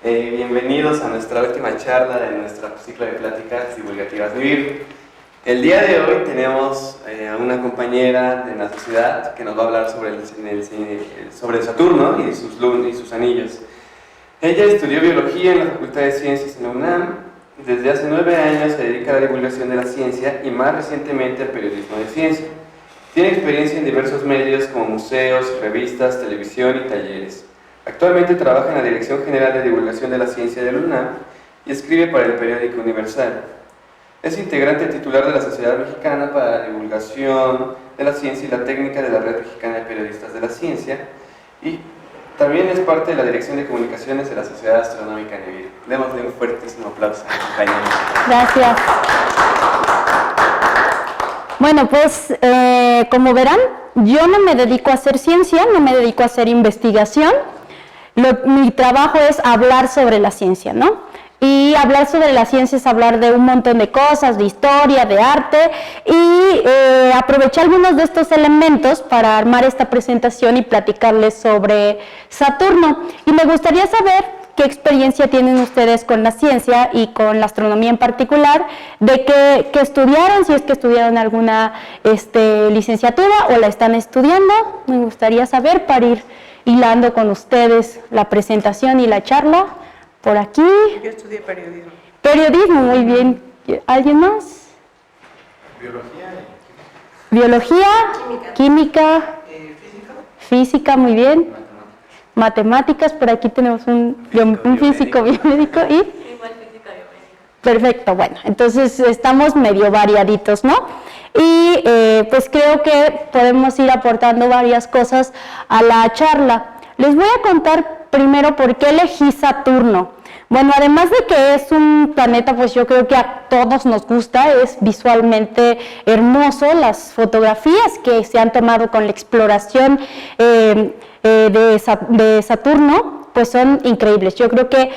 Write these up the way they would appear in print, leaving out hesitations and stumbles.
Bienvenidos a nuestra última charla de nuestro ciclo de pláticas divulgativas Vivir. El día de hoy tenemos a una compañera de la sociedad que nos va a hablar sobre Saturno y sus anillos. Ella estudió biología en la Facultad de Ciencias en la UNAM. Desde hace 9 años se dedica a la divulgación de la ciencia y más recientemente al periodismo de ciencia. Tiene experiencia en diversos medios como museos, revistas, televisión y talleres. Actualmente trabaja en la Dirección General de Divulgación de la Ciencia de la UNAM y escribe para el periódico Universal. Es integrante titular de la Sociedad Mexicana para la Divulgación de la Ciencia y la Técnica de la Red Mexicana de Periodistas de la Ciencia y también es parte de la Dirección de Comunicaciones de la Sociedad Astronómica Nevir. Démosle un fuertísimo aplauso a la compañera. Gracias. Bueno, pues como verán, yo no me dedico a hacer ciencia, no me dedico a hacer investigación. Mi trabajo es hablar sobre la ciencia, ¿no? Y hablar sobre la ciencia es hablar de un montón de cosas, de historia, de arte, y aproveché algunos de estos elementos para armar esta presentación y platicarles sobre Saturno. Y me gustaría saber qué experiencia tienen ustedes con la ciencia y con la astronomía en particular, de qué estudiaron, si es que estudiaron alguna licenciatura o la están estudiando. Me gustaría saber para ir hilando con ustedes la presentación y la charla. Por aquí. Yo estudié periodismo. Periodismo, muy bien. ¿Alguien más? Biología. Química. Física, muy bien. Matemáticas, por aquí tenemos un físico biomédico y... Igual física biomédica. Perfecto, bueno, entonces estamos medio variaditos, ¿no? Y pues creo que podemos ir aportando varias cosas a la charla. Les voy a contar primero por qué elegí Saturno. Bueno, además de que es un planeta, pues yo creo que a todos nos gusta, es visualmente hermoso. Las fotografías que se han tomado con la exploración de Saturno, pues son increíbles. Yo creo que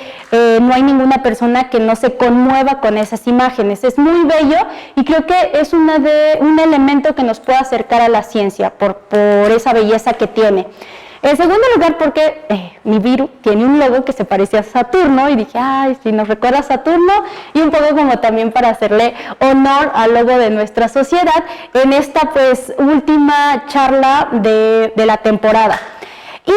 no hay ninguna persona que no se conmueva con esas imágenes. Es muy bello y creo que es un elemento que nos puede acercar a la ciencia por esa belleza que tiene. En segundo lugar, porque Nibiru tiene un logo que se parece a Saturno y dije, ay, si nos recuerda a Saturno, y un poco como también para hacerle honor al logo de nuestra sociedad en esta pues última charla de la temporada. Y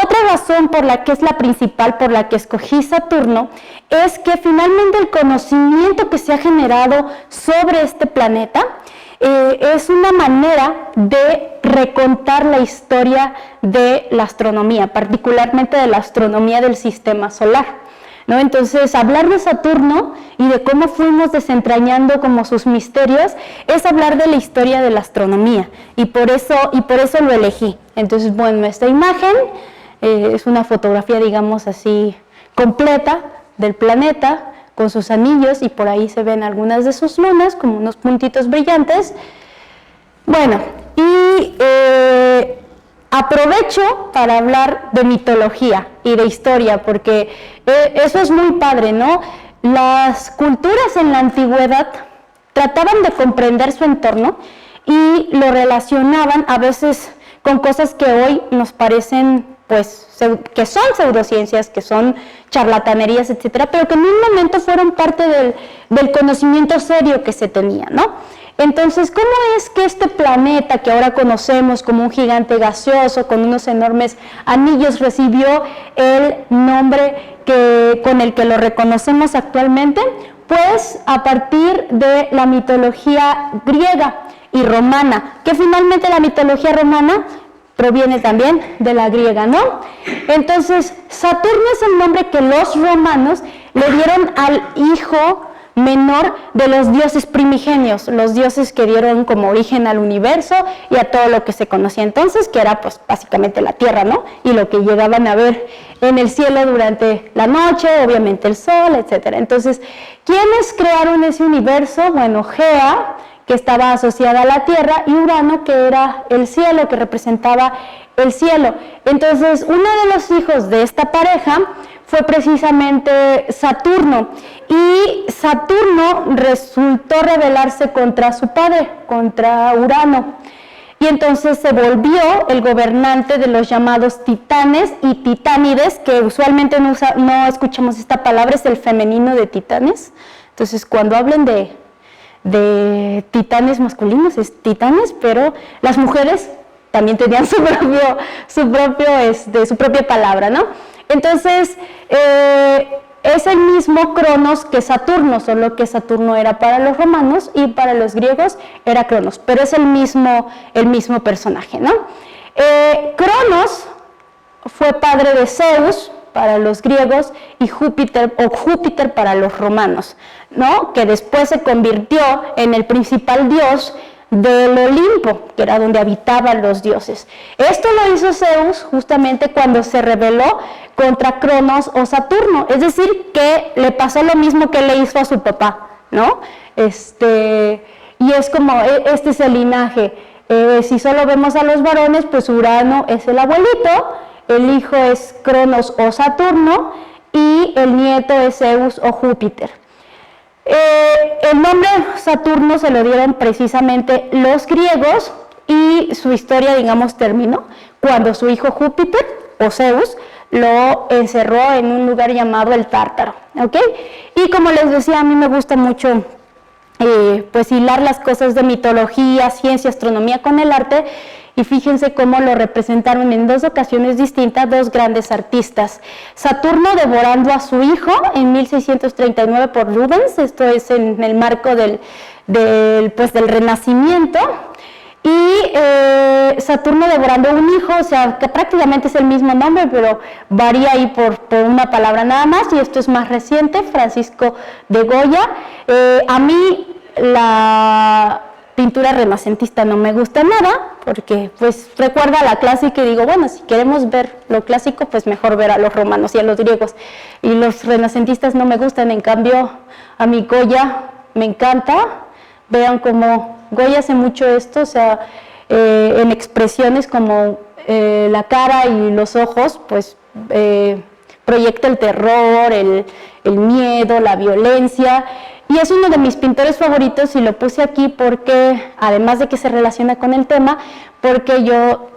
otra razón por la que es la principal, por la que escogí Saturno, es que finalmente el conocimiento que se ha generado sobre este planeta es una manera de recontar la historia de la astronomía, particularmente de la astronomía del sistema solar, ¿no? Entonces, hablar de Saturno y de cómo fuimos desentrañando como sus misterios es hablar de la historia de la astronomía, y por eso lo elegí. Entonces, bueno, esta imagen es una fotografía, digamos así, completa del planeta, con sus anillos, y por ahí se ven algunas de sus lunas, como unos puntitos brillantes. Bueno, y aprovecho para hablar de mitología y de historia, porque eso es muy padre, ¿no? Las culturas en la antigüedad trataban de comprender su entorno y lo relacionaban a veces con cosas que hoy nos parecen pues que son pseudociencias, que son charlatanerías, etcétera, pero que en un momento fueron parte del conocimiento serio que se tenía, ¿no? Entonces, ¿cómo es que este planeta que ahora conocemos como un gigante gaseoso con unos enormes anillos recibió el nombre con el que lo reconocemos actualmente? Pues a partir de la mitología griega y romana, que finalmente la mitología romana proviene también de la griega, ¿no? Entonces, Saturno es el nombre que los romanos le dieron al hijo menor de los dioses primigenios, los dioses que dieron como origen al universo y a todo lo que se conocía entonces, que era pues básicamente la Tierra, ¿no? Y lo que llegaban a ver en el cielo durante la noche, obviamente el sol, etcétera. Entonces, ¿quiénes crearon ese universo? Bueno, Gea, que estaba asociada a la Tierra, y Urano, que era el cielo, que representaba el cielo. Entonces, uno de los hijos de esta pareja fue precisamente Saturno, y Saturno resultó rebelarse contra su padre, contra Urano. y entonces se volvió el gobernante de los llamados titanes y titánides, que usualmente no escuchamos esta palabra, es el femenino de titanes. Entonces, cuando hablen de titanes masculinos, es titanes, pero las mujeres también tenían su propia palabra, ¿no? Entonces, es el mismo Cronos que Saturno, solo que Saturno era para los romanos y para los griegos era Cronos, pero es el mismo personaje, ¿no? Cronos fue padre de Zeus para los griegos y Júpiter para los romanos, ¿no? Que después se convirtió en el principal dios del Olimpo, que era donde habitaban los dioses. Esto lo hizo Zeus justamente cuando se rebeló contra Cronos o Saturno, es decir, que le pasó lo mismo que le hizo a su papá, ¿no? Y es como, este es el linaje. Si solo vemos a los varones, pues Urano es el abuelito, el hijo es Cronos o Saturno y el nieto es Zeus o Júpiter. El nombre Saturno se lo dieron precisamente los griegos y su historia, digamos, terminó cuando su hijo Júpiter o Zeus lo encerró en un lugar llamado el Tártaro, ¿ok? Y como les decía, a mí me gusta mucho pues hilar las cosas de mitología, ciencia, astronomía con el arte, y fíjense cómo lo representaron en dos ocasiones distintas dos grandes artistas. Saturno devorando a su hijo en 1639 por Rubens, esto es en el marco del Renacimiento, y Saturno devorando un hijo, o sea, que prácticamente es el mismo nombre, pero varía ahí por una palabra nada más, y esto es más reciente, Francisco de Goya. A mí la pintura renacentista no me gusta nada, porque pues recuerda a la clásica y digo, bueno, si queremos ver lo clásico, pues mejor ver a los romanos y a los griegos, y los renacentistas no me gustan. En cambio, a mí Goya me encanta. Vean cómo Goya hace mucho esto, o sea, en expresiones como la cara y los ojos, pues proyecta el terror, el miedo, la violencia, y es uno de mis pintores favoritos, y lo puse aquí porque, además de que se relaciona con el tema, porque yo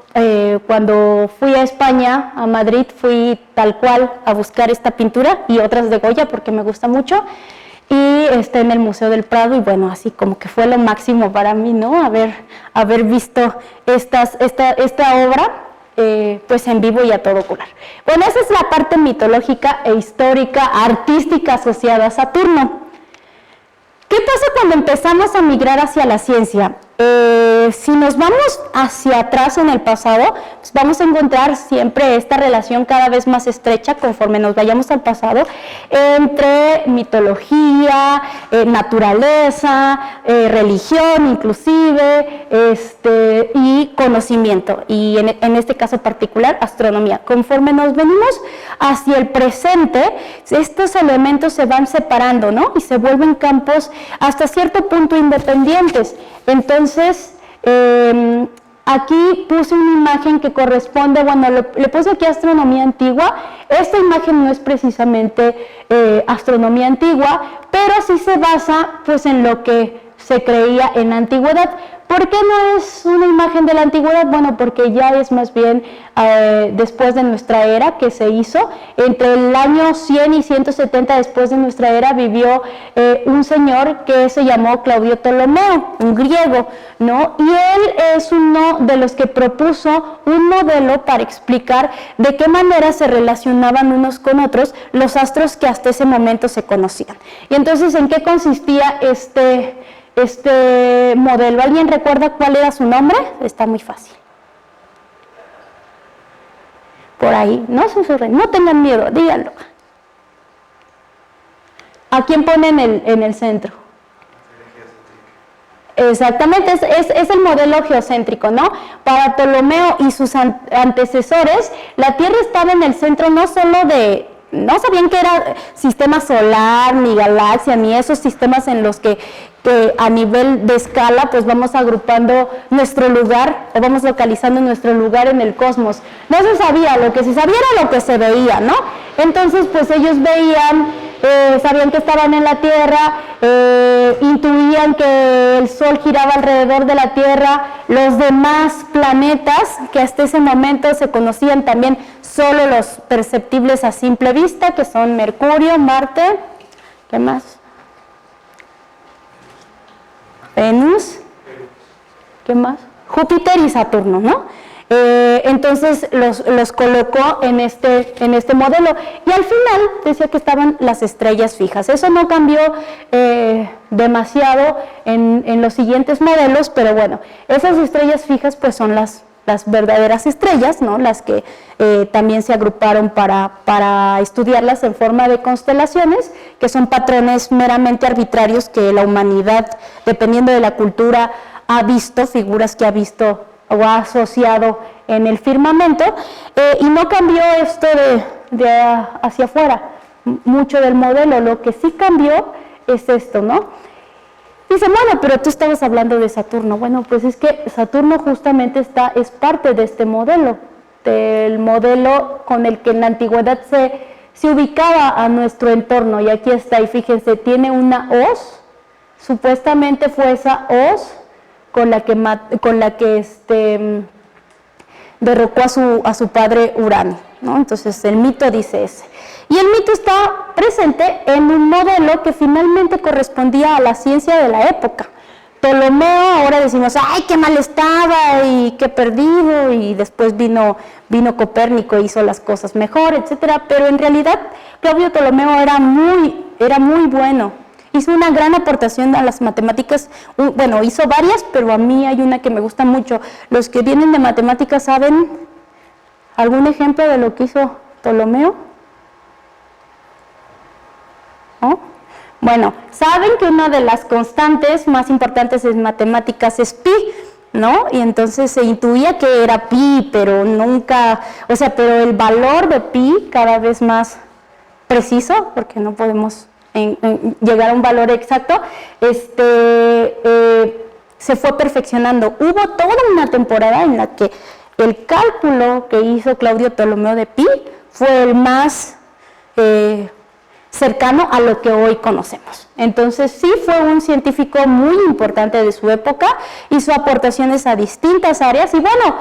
cuando fui a España, a Madrid, fui tal cual a buscar esta pintura y otras de Goya porque me gusta mucho, y está en el Museo del Prado, y bueno, así como que fue lo máximo para mí, ¿no? Haber visto esta obra pues en vivo y a todo color. Bueno, esa es la parte mitológica e histórica, artística asociada a Saturno. ¿Qué pasa cuando empezamos a migrar hacia la ciencia? Si nos vamos hacia atrás en el pasado, pues vamos a encontrar siempre esta relación cada vez más estrecha conforme nos vayamos al pasado entre mitología, naturaleza, religión inclusive, y conocimiento, y en este caso particular astronomía. Conforme nos venimos hacia el presente, estos elementos se van separando, ¿no? Y se vuelven campos hasta cierto punto independientes. Entonces, aquí puse una imagen que corresponde, bueno, le puse aquí astronomía antigua. Esta imagen no es precisamente astronomía antigua, pero sí se basa pues en lo que se creía en la antigüedad. ¿Por qué no es una imagen de la antigüedad? Bueno, porque ya es más bien después de nuestra era que se hizo. Entre el año 100 y 170 después de nuestra era vivió un señor que se llamó Claudio Ptolomeo, un griego, ¿no? Y él es uno de los que propuso un modelo para explicar de qué manera se relacionaban unos con otros los astros que hasta ese momento se conocían. Y entonces, ¿en qué consistía este modelo? ¿Alguien recuerda cuál era su nombre? Está muy fácil. Por ahí, no susurren, no tengan miedo, díganlo. ¿A quién ponen en el centro? Exactamente, es el modelo geocéntrico, ¿no? Para Ptolomeo y sus antecesores, la Tierra estaba en el centro no solo no sabían que era sistema solar, ni galaxia, ni esos sistemas en los que a nivel de escala pues vamos agrupando nuestro lugar o vamos localizando nuestro lugar en el cosmos. No se sabía, lo que se sabía era lo que se veía, ¿no? Entonces pues ellos veían sabían que estaban en la Tierra, intuían que el Sol giraba alrededor de la Tierra, los demás planetas que hasta ese momento se conocían también solo los perceptibles a simple vista, que son Mercurio, Marte, ¿qué más? Venus, ¿qué más? Júpiter y Saturno, ¿no? Entonces los colocó en este modelo y al final decía que estaban las estrellas fijas. Eso no cambió demasiado en los siguientes modelos, pero bueno, esas estrellas fijas pues son las verdaderas estrellas, ¿no? Las que también se agruparon para estudiarlas en forma de constelaciones, que son patrones meramente arbitrarios que la humanidad, dependiendo de la cultura, ha visto, figuras que ha visto o ha asociado en el firmamento, y no cambió esto de hacia afuera mucho del modelo. Lo que sí cambió es esto, ¿no? Dicen, bueno, pero tú estabas hablando de Saturno. Bueno, pues es que Saturno justamente es parte de este modelo, del modelo con el que en la antigüedad se ubicaba a nuestro entorno, y aquí está, y fíjense, tiene una hoz, supuestamente fue esa hoz con la que derrocó a su padre Urano, ¿no? Entonces el mito dice ese. Y el mito está presente en un modelo que finalmente correspondía a la ciencia de la época. Ptolomeo, ahora decimos, ¡ay, qué mal estaba y qué perdido! Y después vino Copérnico e hizo las cosas mejor, etcétera. Pero en realidad Claudio Ptolomeo era muy bueno. Hizo una gran aportación a las matemáticas, bueno, hizo varias, pero a mí hay una que me gusta mucho. Los que vienen de matemáticas, ¿saben algún ejemplo de lo que hizo Ptolomeo? ¿No? Bueno, saben que una de las constantes más importantes en matemáticas es pi, ¿no? Y entonces se intuía que era pi, pero nunca, pero el valor de pi cada vez más preciso, porque no podemos llegar a un valor exacto, se fue perfeccionando. Hubo toda una temporada en la que el cálculo que hizo Claudio Ptolomeo de pi fue el más cercano a lo que hoy conocemos. Entonces sí fue un científico muy importante de su época, hizo aportaciones a distintas áreas y bueno,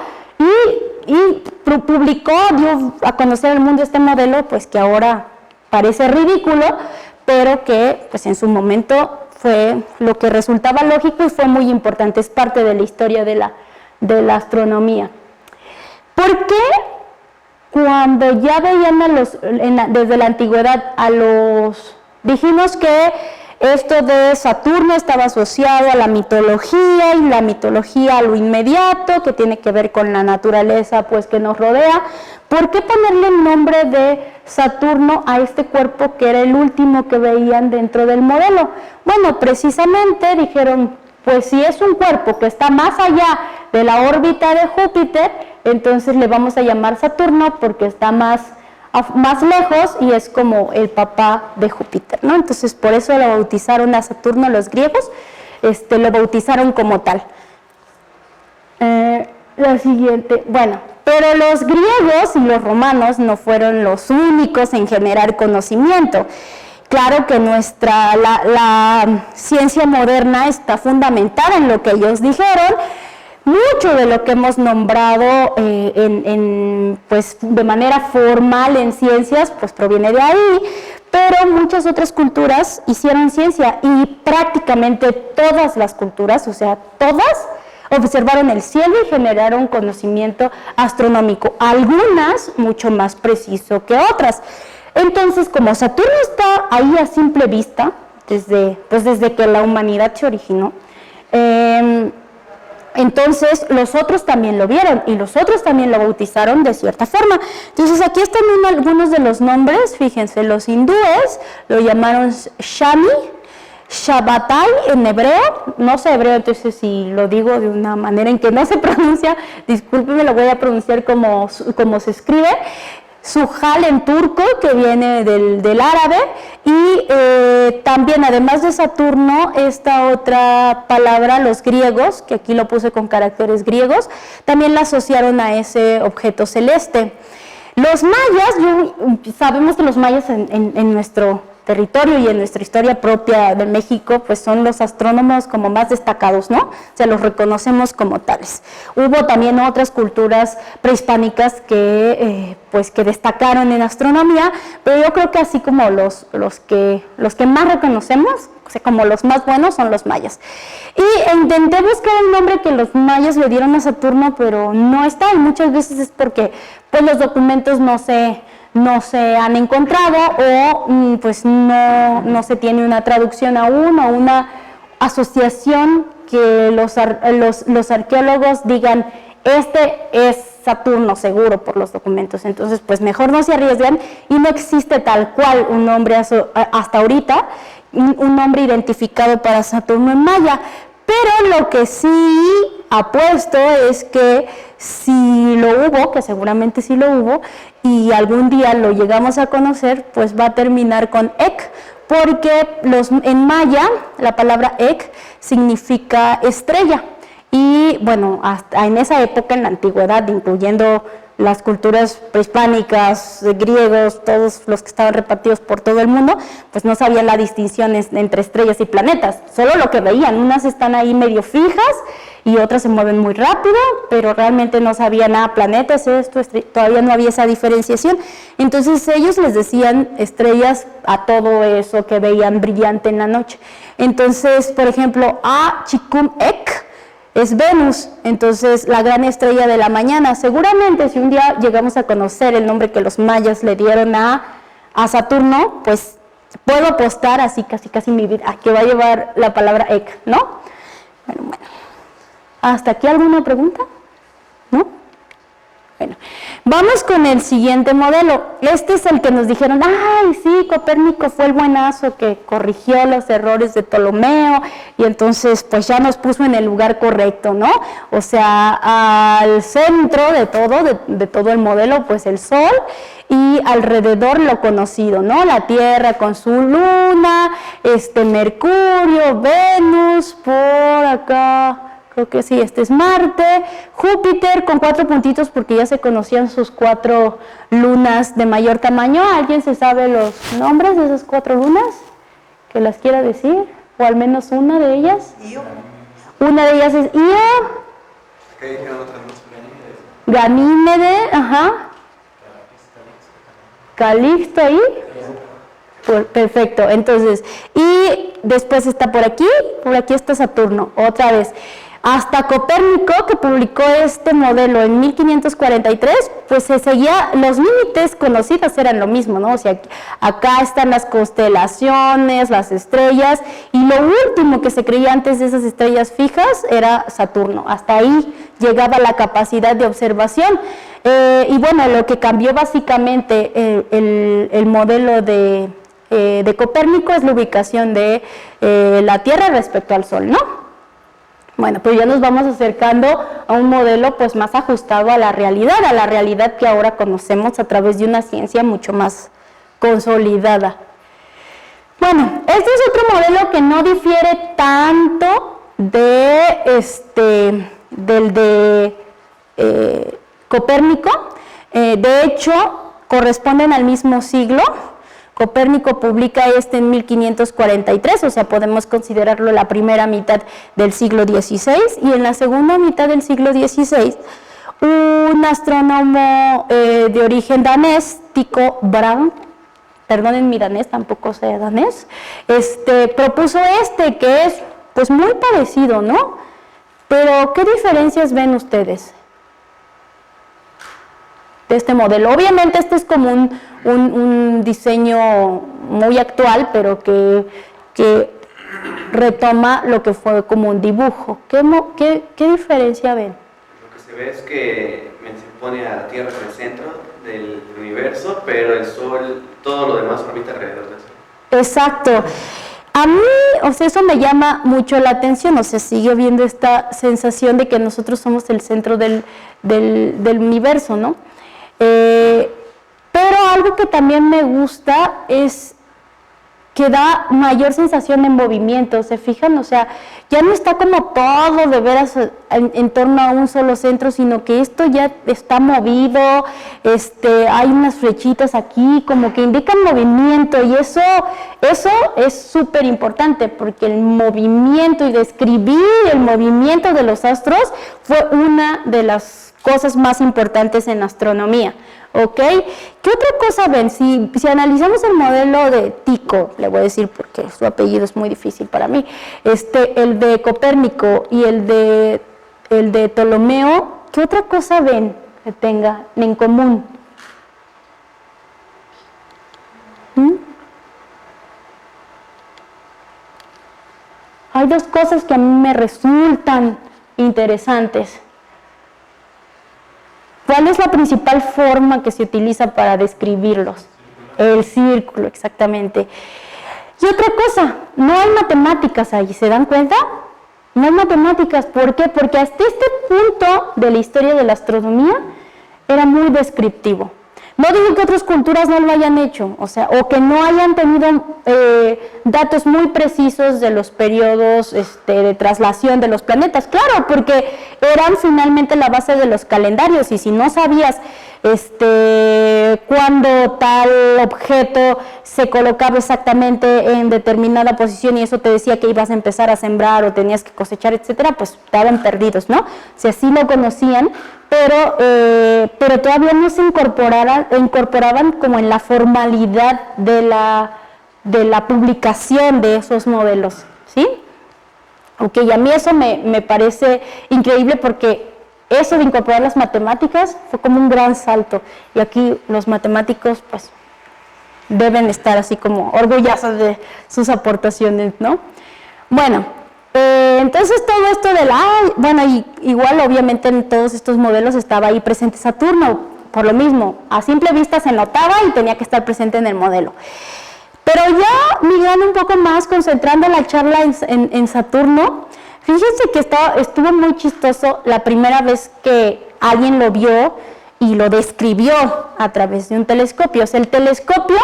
y publicó, dio a conocer al mundo este modelo, pues que ahora parece ridículo, pero que pues en su momento fue lo que resultaba lógico y fue muy importante, es parte de la historia de la astronomía. ¿Por qué cuando ya veían desde la antigüedad dijimos que esto de Saturno estaba asociado a la mitología, y la mitología a lo inmediato, que tiene que ver con la naturaleza pues que nos rodea? ¿Por qué ponerle el nombre de Saturno a este cuerpo que era el último que veían dentro del modelo? Bueno, precisamente dijeron, pues si es un cuerpo que está más allá de la órbita de Júpiter, entonces le vamos a llamar Saturno porque está más lejos y es como el papá de Júpiter, ¿no? Entonces por eso lo bautizaron a Saturno los griegos, lo bautizaron como tal. La siguiente, bueno, pero los griegos y los romanos no fueron los únicos en generar conocimiento. Claro que la ciencia moderna está fundamentada en lo que ellos dijeron. Mucho de lo que hemos nombrado pues, de manera formal en ciencias pues proviene de ahí, pero muchas otras culturas hicieron ciencia y prácticamente todas las culturas, todas, observaron el cielo y generaron conocimiento astronómico, algunas mucho más preciso que otras. Entonces, como Saturno está ahí a simple vista, desde que la humanidad se originó, entonces los otros también lo vieron y los otros también lo bautizaron de cierta forma. Entonces aquí están algunos de los nombres, fíjense, los hindúes lo llamaron Shani, Shabbatai en hebreo, no sé hebreo, entonces si lo digo de una manera en que no se pronuncia, discúlpeme, lo voy a pronunciar como se escribe. Suhal en turco, que viene del árabe, y también, además de Saturno, esta otra palabra, los griegos, que aquí lo puse con caracteres griegos, también la asociaron a ese objeto celeste. Los mayas, sabemos que los mayas en nuestro territorio y en nuestra historia propia de México, pues son los astrónomos como más destacados, ¿no? O sea, los reconocemos como tales. Hubo también otras culturas prehispánicas que, pues, que destacaron en astronomía, pero yo creo que así como los que más reconocemos, o sea, como los más buenos son los mayas. Y intenté buscar el nombre que los mayas le dieron a Saturno, pero no está, y muchas veces es porque pues los documentos no se han encontrado o pues no se tiene una traducción aún o una asociación que los arqueólogos digan, este es Saturno seguro por los documentos. Entonces pues mejor no se arriesgan y no existe tal cual un nombre hasta ahorita, un nombre identificado para Saturno en maya. Pero lo que sí apuesto es que si lo hubo, que seguramente sí lo hubo, y algún día lo llegamos a conocer, pues va a terminar con ek, porque en maya la palabra ek significa estrella. Y bueno, hasta en esa época, en la antigüedad, incluyendo las culturas prehispánicas, griegos, todos los que estaban repartidos por todo el mundo, pues no sabían la distinción entre estrellas y planetas, solo lo que veían, unas están ahí medio fijas y otras se mueven muy rápido, pero realmente no sabían nada, planetas, todavía no había esa diferenciación. Entonces ellos les decían estrellas a todo eso que veían brillante en la noche. Entonces, por ejemplo, a Chikum Ek es Venus, entonces la gran estrella de la mañana. Seguramente si un día llegamos a conocer el nombre que los mayas le dieron a Saturno, pues puedo apostar así casi mi vida a que va a llevar la palabra Ek, ¿no? Bueno. ¿Hasta aquí alguna pregunta? ¿No? Bueno, vamos con el siguiente modelo. Este es el que nos dijeron, ay, sí, Copérnico fue el buenazo que corrigió los errores de Ptolomeo y entonces pues ya nos puso en el lugar correcto, ¿no? O sea, al centro de todo el modelo, pues el Sol y alrededor lo conocido, ¿no? La Tierra con su luna, Mercurio, Venus, por acá. Creo que sí, este es Marte, Júpiter con 4 puntitos porque ya se conocían sus 4 lunas de mayor tamaño. ¿Alguien se sabe los nombres de esas 4 lunas? ¿Que las quiera decir? ¿O al menos una de ellas? Io. Una de ellas es Io. ¿Qué dijeron otras dos? Ganímede, ajá. Calixto ahí. Perfecto, entonces, y después está por aquí está Saturno, otra vez. Hasta Copérnico, que publicó este modelo en 1543, pues se seguía, los límites conocidos eran lo mismo, ¿no? O sea, acá están las constelaciones, las estrellas, y lo último que se creía antes de esas estrellas fijas era Saturno. Hasta ahí llegaba la capacidad de observación. Y bueno, lo que cambió básicamente el modelo de Copérnico es la ubicación de la Tierra respecto al Sol, ¿no? Bueno, pues ya nos vamos acercando a un modelo pues más ajustado a la realidad que ahora conocemos a través de una ciencia mucho más consolidada. Bueno, este es otro modelo que no difiere tanto del de Copérnico, de hecho corresponden al mismo siglo. Copérnico publica en 1543, o sea, podemos considerarlo la primera mitad del siglo XVI, y en la segunda mitad del siglo XVI, un astrónomo de origen danés, Tycho Brahe, perdonen mi danés, tampoco sé danés, propuso que es pues muy parecido, ¿no? Pero, ¿qué diferencias ven ustedes de este modelo? Obviamente este es como un diseño muy actual, pero que retoma lo que fue como un dibujo. ¿Qué diferencia ven? Lo que se ve es que se pone a la Tierra en el centro del universo, pero el Sol, todo lo demás orbita alrededor del Sol. Exacto. A mí, o sea, eso me llama mucho la atención, o sea, sigue viendo esta sensación de que nosotros somos el centro del universo, ¿no? Pero algo que también me gusta es que da mayor sensación de movimiento, ¿se fijan? O sea, ya no está como todo de veras en torno a un solo centro, sino que esto ya está movido, hay unas flechitas aquí como que indican movimiento, y eso es súper importante, porque el movimiento y describir el movimiento de los astros fue una de las cosas más importantes en astronomía. ¿Ok? ¿Qué otra cosa ven? Si analizamos el modelo de Tycho, le voy a decir porque su apellido es muy difícil para mí, el de Copérnico y el de Ptolomeo, ¿qué otra cosa ven que tenga en común? Hay dos cosas que a mí me resultan interesantes. ¿Cuál es la principal forma que se utiliza para describirlos? El círculo, exactamente. Y otra cosa, no hay matemáticas ahí, ¿se dan cuenta? No hay matemáticas, ¿por qué? Porque hasta este punto de la historia de la astronomía era muy descriptivo. No digo que otras culturas no lo hayan hecho, o sea, o que no hayan tenido datos muy precisos de los periodos de traslación de los planetas, claro, porque eran finalmente la base de los calendarios, y si no sabías cuándo tal objeto se colocaba exactamente en determinada posición y eso te decía que ibas a empezar a sembrar o tenías que cosechar, etcétera, pues estaban perdidos, ¿no? Si así lo conocían, pero todavía no se incorporaban como en la formalidad de la publicación de esos modelos, ¿sí? Ok, y a mí eso me parece increíble, porque eso de incorporar las matemáticas fue como un gran salto, y aquí los matemáticos pues deben estar así como orgullosos de sus aportaciones, ¿no? Bueno, entonces todo esto igual obviamente en todos estos modelos estaba ahí presente Saturno, por lo mismo, a simple vista se notaba y tenía que estar presente en el modelo. Pero ya migrando un poco más, concentrando la charla en Saturno, fíjense que estuvo muy chistoso la primera vez que alguien lo vio y lo describió a través de un telescopio. O sea, el telescopio,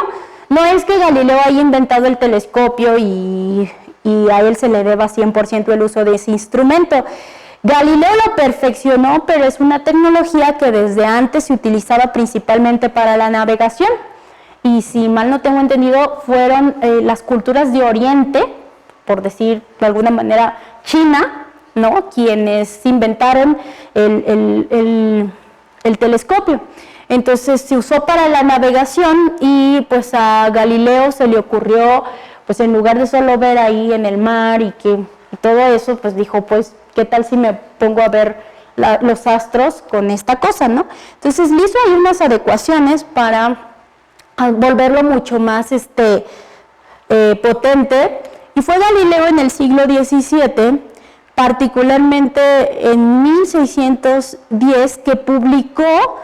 no es que Galileo haya inventado el telescopio y a él se le deba 100% el uso de ese instrumento. Galileo lo perfeccionó, pero es una tecnología que desde antes se utilizaba principalmente para la navegación. Y si mal no tengo entendido, fueron las culturas de Oriente, por decir de alguna manera China, ¿no?, quienes inventaron el telescopio. Entonces se usó para la navegación, y pues a Galileo se le ocurrió, pues en lugar de solo ver ahí en el mar y todo eso, pues dijo, pues, ¿qué tal si me pongo a ver los astros con esta cosa, no? Entonces le hizo ahí unas adecuaciones para volverlo mucho más potente, y fue Galileo en el siglo XVII, particularmente en 1610, que publicó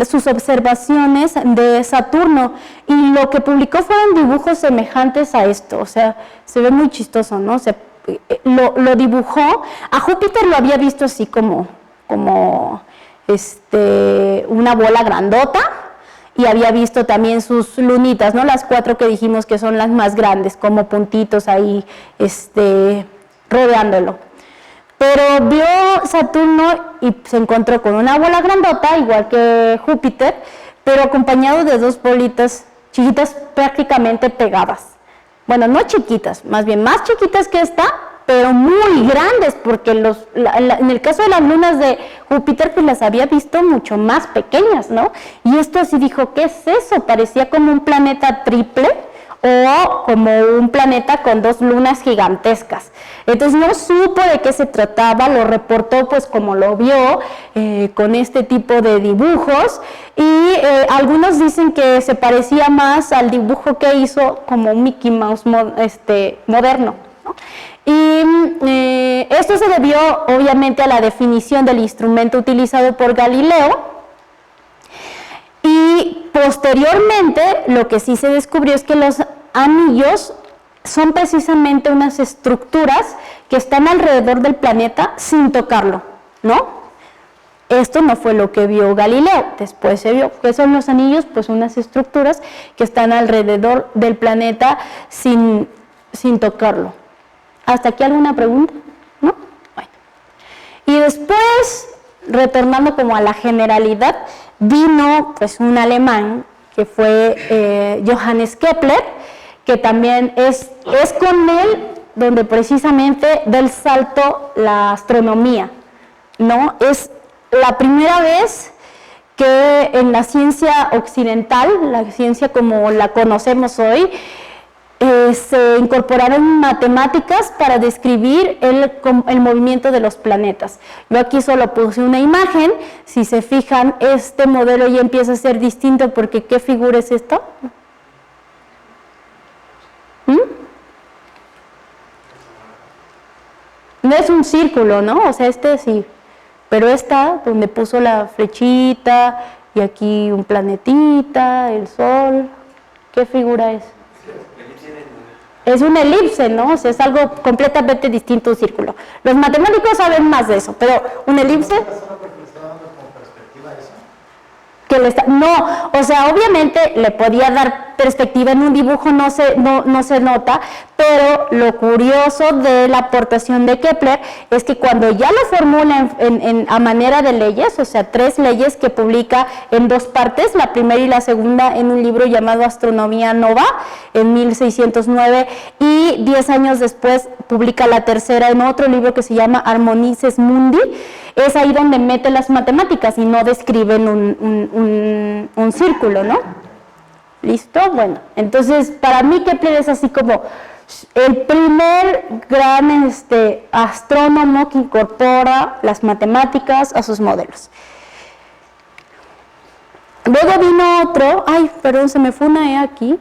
sus observaciones de Saturno, y lo que publicó fueron dibujos semejantes a esto. O sea, se ve muy chistoso, ¿no? Lo dibujó. A Júpiter lo había visto así como una bola grandota, y había visto también sus lunitas, ¿no?, las 4 que dijimos que son las más grandes, como puntitos ahí rodeándolo. Pero vio Saturno y se encontró con una bola grandota, igual que Júpiter, pero acompañado de 2 bolitas chiquitas prácticamente pegadas. Bueno, no chiquitas, más bien más chiquitas que esta, pero muy grandes, porque en el caso de las lunas de Júpiter, pues las había visto mucho más pequeñas, ¿no? Y esto así dijo, ¿qué es eso? Parecía como un planeta triple, o como un planeta con 2 lunas gigantescas. Entonces no supo de qué se trataba, lo reportó pues como lo vio, con este tipo de dibujos, y algunos dicen que se parecía más al dibujo que hizo como un Mickey Mouse moderno, ¿no? Y esto se debió obviamente a la definición del instrumento utilizado por Galileo. Y posteriormente lo que sí se descubrió es que los anillos son precisamente unas estructuras que están alrededor del planeta sin tocarlo, ¿no? esto no fue lo que vio Galileo. Después se vio que son los anillos, pues unas estructuras que están alrededor del planeta sin tocarlo. ¿Hasta aquí alguna pregunta? ¿No? Bueno. Y después, retornando como a la generalidad, vino pues un alemán que fue Johannes Kepler, que también es con él donde precisamente da el salto la astronomía, ¿no? Es la primera vez que en la ciencia occidental, la ciencia como la conocemos hoy, se incorporaron matemáticas para describir el movimiento de los planetas. Yo aquí solo puse una imagen. Si se fijan, este modelo ya empieza a ser distinto porque ¿qué figura es esto? No es un círculo, ¿no? O sea, este sí, pero esta donde puso la flechita y aquí un planetita, el sol, ¿qué figura es? Es una elipse, ¿no? O sea, es algo completamente distinto a un círculo. Los matemáticos saben más de eso, pero una elipse... No, o sea, obviamente le podía dar perspectiva en un dibujo, no se nota, pero lo curioso de la aportación de Kepler es que cuando ya lo formula a manera de leyes, o sea, 3 leyes que publica en 2 partes, la primera y la segunda en un libro llamado Astronomía Nova en 1609 y 10 años después publica la tercera en otro libro que se llama Harmonices Mundi. Es ahí donde mete las matemáticas y no describen un círculo, ¿no? ¿Listo? Bueno, entonces para mí Kepler es así como el primer gran astrónomo que incorpora las matemáticas a sus modelos. Luego vino otro, ay, perdón, se me fue una E aquí,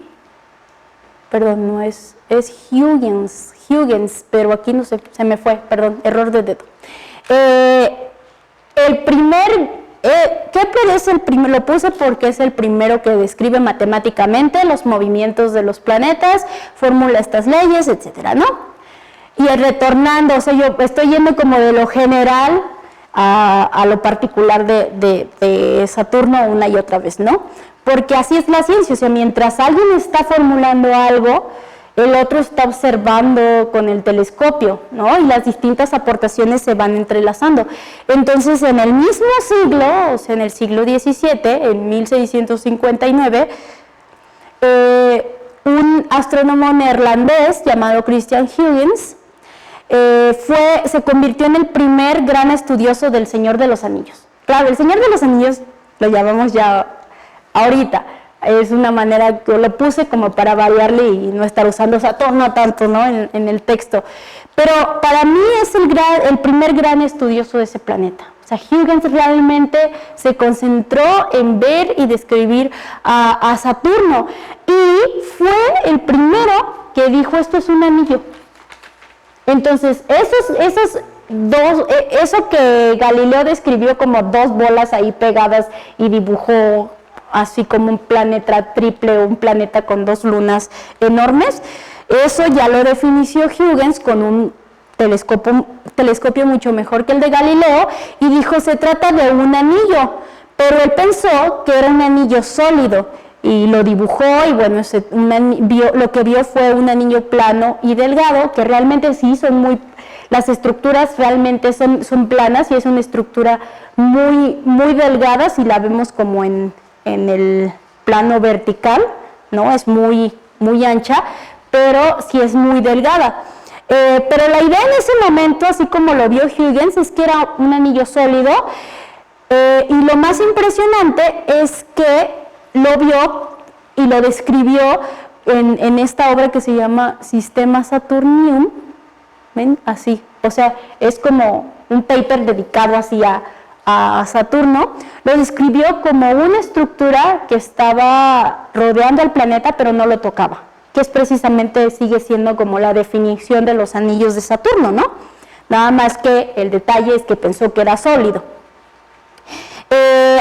perdón, no es Huygens, pero aquí no se me fue, perdón, error de dedo. Kepler es el primero, lo puse porque es el primero que describe matemáticamente los movimientos de los planetas, formula estas leyes, etcétera, ¿no? Y retornando, o sea, yo estoy yendo como de lo general a lo particular de Saturno una y otra vez, ¿no? Porque así es la ciencia, o sea, mientras alguien está formulando algo, el otro está observando con el telescopio, ¿no? Y las distintas aportaciones se van entrelazando. Entonces, en el mismo siglo, o sea, en el siglo XVII, en 1659, un astrónomo neerlandés llamado Christian Huygens se convirtió en el primer gran estudioso del Señor de los Anillos. Claro, el Señor de los Anillos lo llamamos ya ahorita. Es una manera que lo puse como para variarle y no estar usando Saturno tanto, ¿no? en el texto. Pero para mí es el primer gran estudioso de ese planeta. O sea, Huygens realmente se concentró en ver y describir a Saturno. Y fue el primero que dijo, esto es un anillo. Entonces, eso que Galileo describió como 2 bolas ahí pegadas y dibujó así como un planeta triple o un planeta con 2 lunas enormes, eso ya lo definió Huygens con un telescopio mucho mejor que el de Galileo y dijo, se trata de un anillo, pero él pensó que era un anillo sólido y lo dibujó y bueno, lo que vio fue un anillo plano y delgado, que realmente sí las estructuras realmente son planas y es una estructura muy, muy delgada si la vemos como en el plano vertical, ¿no? Es muy, muy ancha, pero sí es muy delgada. Pero la idea en ese momento, así como lo vio Huygens, es que era un anillo sólido y lo más impresionante es que lo vio y lo describió en esta obra que se llama Sistema Saturnium, ¿ven? Así, o sea, es como un paper dedicado así a Saturno, lo describió como una estructura que estaba rodeando al planeta pero no lo tocaba, que es precisamente, sigue siendo como la definición de los anillos de Saturno, ¿no? Nada más que el detalle es que pensó que era sólido.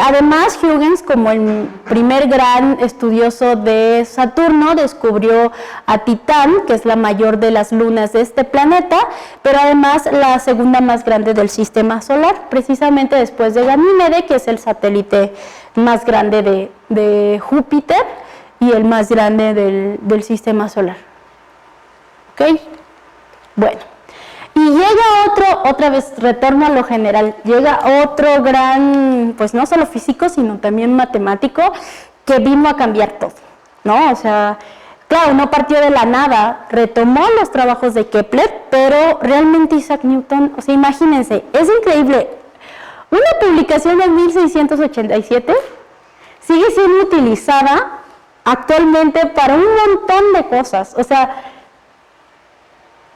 Además, Huygens, como el primer gran estudioso de Saturno, descubrió a Titán, que es la mayor de las lunas de este planeta, pero además la segunda más grande del sistema solar, precisamente después de Ganímede, que es el satélite más grande de Júpiter y el más grande del sistema solar. ¿Ok? Bueno. Y llega otra vez, retorno a lo general, llega otro gran, pues no solo físico, sino también matemático, que vino a cambiar todo, ¿no? O sea, claro, no partió de la nada, retomó los trabajos de Kepler, pero realmente Isaac Newton, o sea, imagínense, es increíble, una publicación en 1687 sigue siendo utilizada actualmente para un montón de cosas, o sea,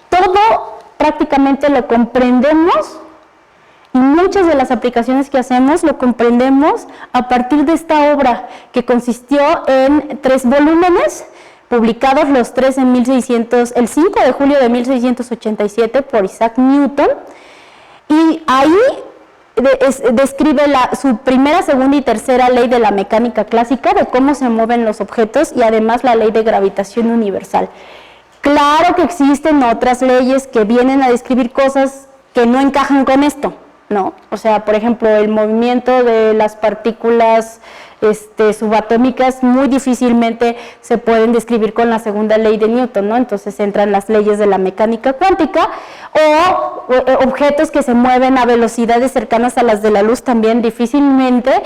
todo prácticamente lo comprendemos y muchas de las aplicaciones que hacemos lo comprendemos a partir de esta obra que consistió en 3 volúmenes publicados los 3 en el 5 de julio de 1687 por Isaac Newton, y ahí describe su primera, segunda y tercera ley de la mecánica clásica, de cómo se mueven los objetos, y además la ley de gravitación universal. Claro que existen otras leyes que vienen a describir cosas que no encajan con esto, ¿no? O sea, por ejemplo, el movimiento de las partículas subatómicas muy difícilmente se pueden describir con la segunda ley de Newton, ¿no? Entonces entran las leyes de la mecánica cuántica, o objetos que se mueven a velocidades cercanas a las de la luz también difícilmente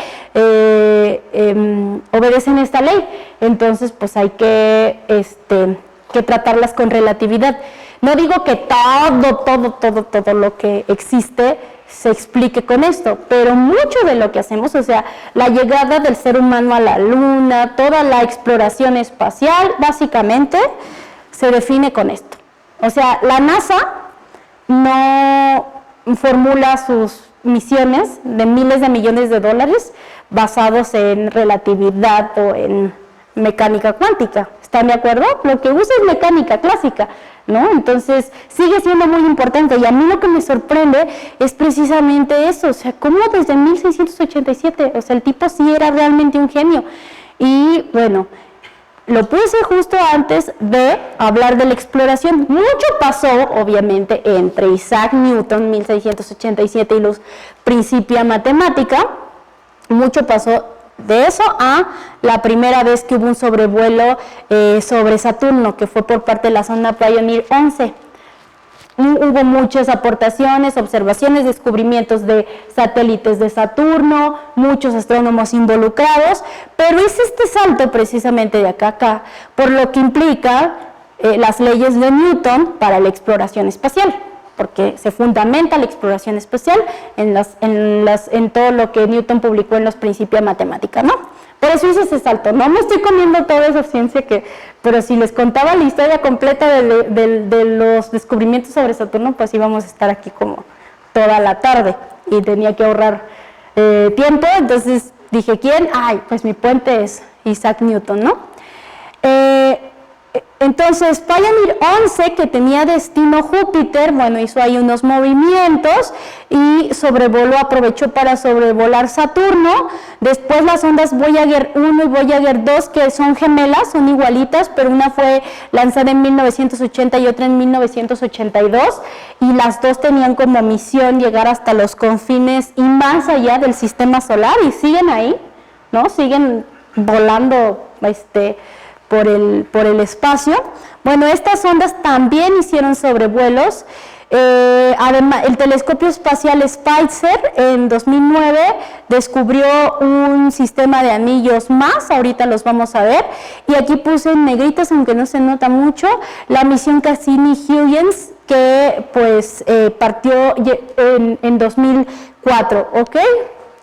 obedecen esta ley. Entonces, pues hay que tratarlas con relatividad. No digo que todo lo que existe se explique con esto, pero mucho de lo que hacemos, o sea, la llegada del ser humano a la Luna, toda la exploración espacial, básicamente se define con esto. O sea, la NASA no formula sus misiones de miles de millones de dólares basados en relatividad o en mecánica cuántica. ¿Están de acuerdo? Lo que usa es mecánica clásica, ¿no? Entonces, sigue siendo muy importante, y a mí lo que me sorprende es precisamente eso, o sea, cómo desde 1687, o sea, el tipo sí era realmente un genio. Y bueno, lo puse justo antes de hablar de la exploración. Mucho pasó, obviamente, entre Isaac Newton, 1687, y los Principia Mathematica. Mucho pasó de eso a la primera vez que hubo un sobrevuelo sobre Saturno, que fue por parte de la sonda Pioneer 11. Hubo muchas aportaciones, observaciones, descubrimientos de satélites de Saturno, muchos astrónomos involucrados, pero es este salto precisamente de acá a acá, por lo que implica las leyes de Newton para la exploración espacial, porque se fundamenta la exploración espacial en todo lo que Newton publicó en los Principia Mathematica, ¿no? Por eso hice ese salto. No me estoy comiendo toda esa ciencia pero si les contaba la historia completa de los descubrimientos sobre Saturno, pues íbamos a estar aquí como toda la tarde y tenía que ahorrar tiempo. Entonces dije, ¿quién? Ay, pues mi puente es Isaac Newton, ¿no? Entonces, Pioneer 11, que tenía destino Júpiter, bueno, hizo ahí unos movimientos y aprovechó para sobrevolar Saturno. Después las ondas Voyager 1 y Voyager 2, que son gemelas, son igualitas, pero una fue lanzada en 1980 y otra en 1982, y las dos tenían como misión llegar hasta los confines y más allá del sistema solar, y siguen ahí, ¿no? Siguen volando, por el espacio. Bueno, estas ondas también hicieron sobrevuelos. Además, el telescopio espacial Spitzer en 2009 descubrió un sistema de anillos más, ahorita los vamos a ver, y aquí puse en negritas, aunque no se nota mucho, la misión Cassini-Huygens, que pues partió en 2004, ¿ok?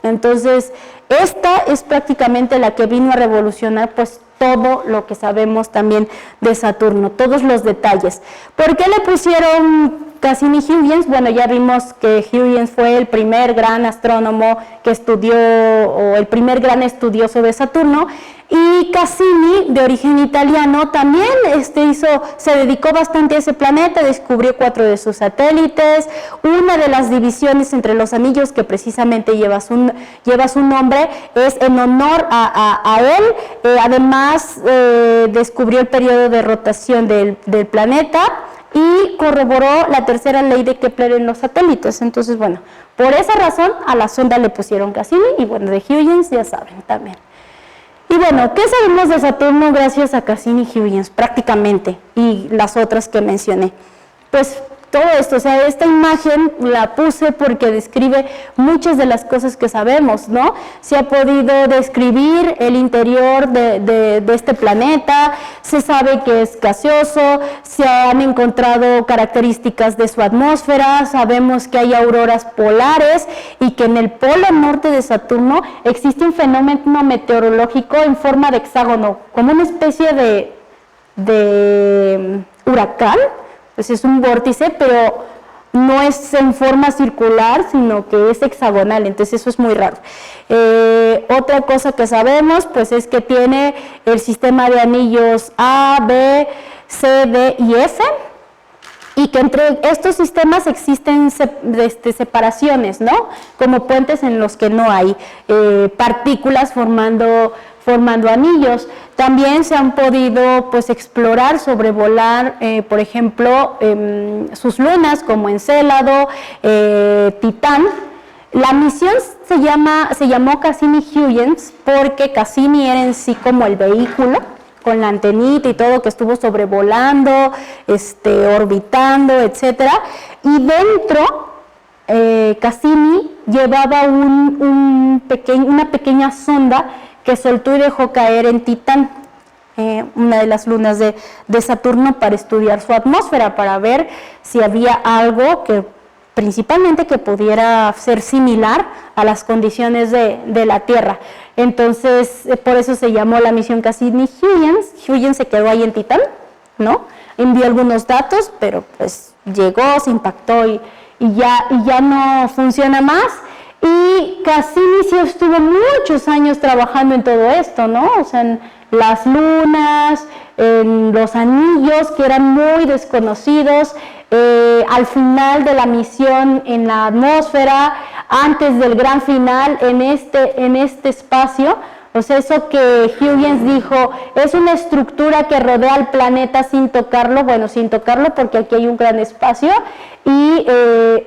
Entonces, esta es prácticamente la que vino a revolucionar pues todo lo que sabemos también de Saturno, todos los detalles. ¿Por qué le pusieron Cassini-Huygens? Bueno, ya vimos que Huygens fue el primer gran astrónomo que estudió, o el primer gran estudioso de Saturno, y Cassini, de origen italiano, también se dedicó bastante a ese planeta, descubrió 4 de sus satélites, una de las divisiones entre los anillos que precisamente lleva su nombre, nombre es en honor a él. Además, descubrió el periodo de rotación del planeta y corroboró la tercera ley de Kepler en los satélites. Entonces, bueno, por esa razón a la sonda le pusieron Cassini, y bueno, de Huygens ya saben también. Y bueno, ¿qué sabemos de Saturno gracias a Cassini y Huygens? Prácticamente, y las otras que mencioné. Pues todo esto, o sea, esta imagen la puse porque describe muchas de las cosas que sabemos, ¿no? Se ha podido describir el interior de este planeta, se sabe que es gaseoso, se han encontrado características de su atmósfera, sabemos que hay auroras polares y que en el polo norte de Saturno existe un fenómeno meteorológico en forma de hexágono, como una especie de huracán. Pues es un vórtice, pero no es en forma circular, sino que es hexagonal, entonces eso es muy raro. Otra cosa que sabemos, pues es que tiene el sistema de anillos A, B, C, D y F, y que entre estos sistemas existen separaciones, ¿no? Como puentes en los que no hay partículas formando anillos. También se han podido pues explorar, sobrevolar, por ejemplo, sus lunas como Encélado, Titán. La misión se llamó Cassini-Huygens porque Cassini era en sí como el vehículo, con la antenita y todo, que estuvo sobrevolando, orbitando, etcétera. Y dentro Cassini llevaba una pequeña sonda que soltó y dejó caer en Titán, una de las lunas de Saturno, para estudiar su atmósfera, para ver si había algo que principalmente que pudiera ser similar a las condiciones de la Tierra. Entonces, por eso se llamó la misión Cassini-Huygens. Huygens se quedó ahí en Titán, ¿no? Envió algunos datos, pero pues llegó, se impactó y ya no funciona más. Y Cassini sí estuvo muchos años trabajando en todo esto, ¿no? O sea, en las lunas, en los anillos que eran muy desconocidos, al final de la misión en la atmósfera, antes del gran final en este espacio. O sea, eso que Huygens dijo, es una estructura que rodea al planeta sin tocarlo, bueno, sin tocarlo porque aquí hay un gran espacio, y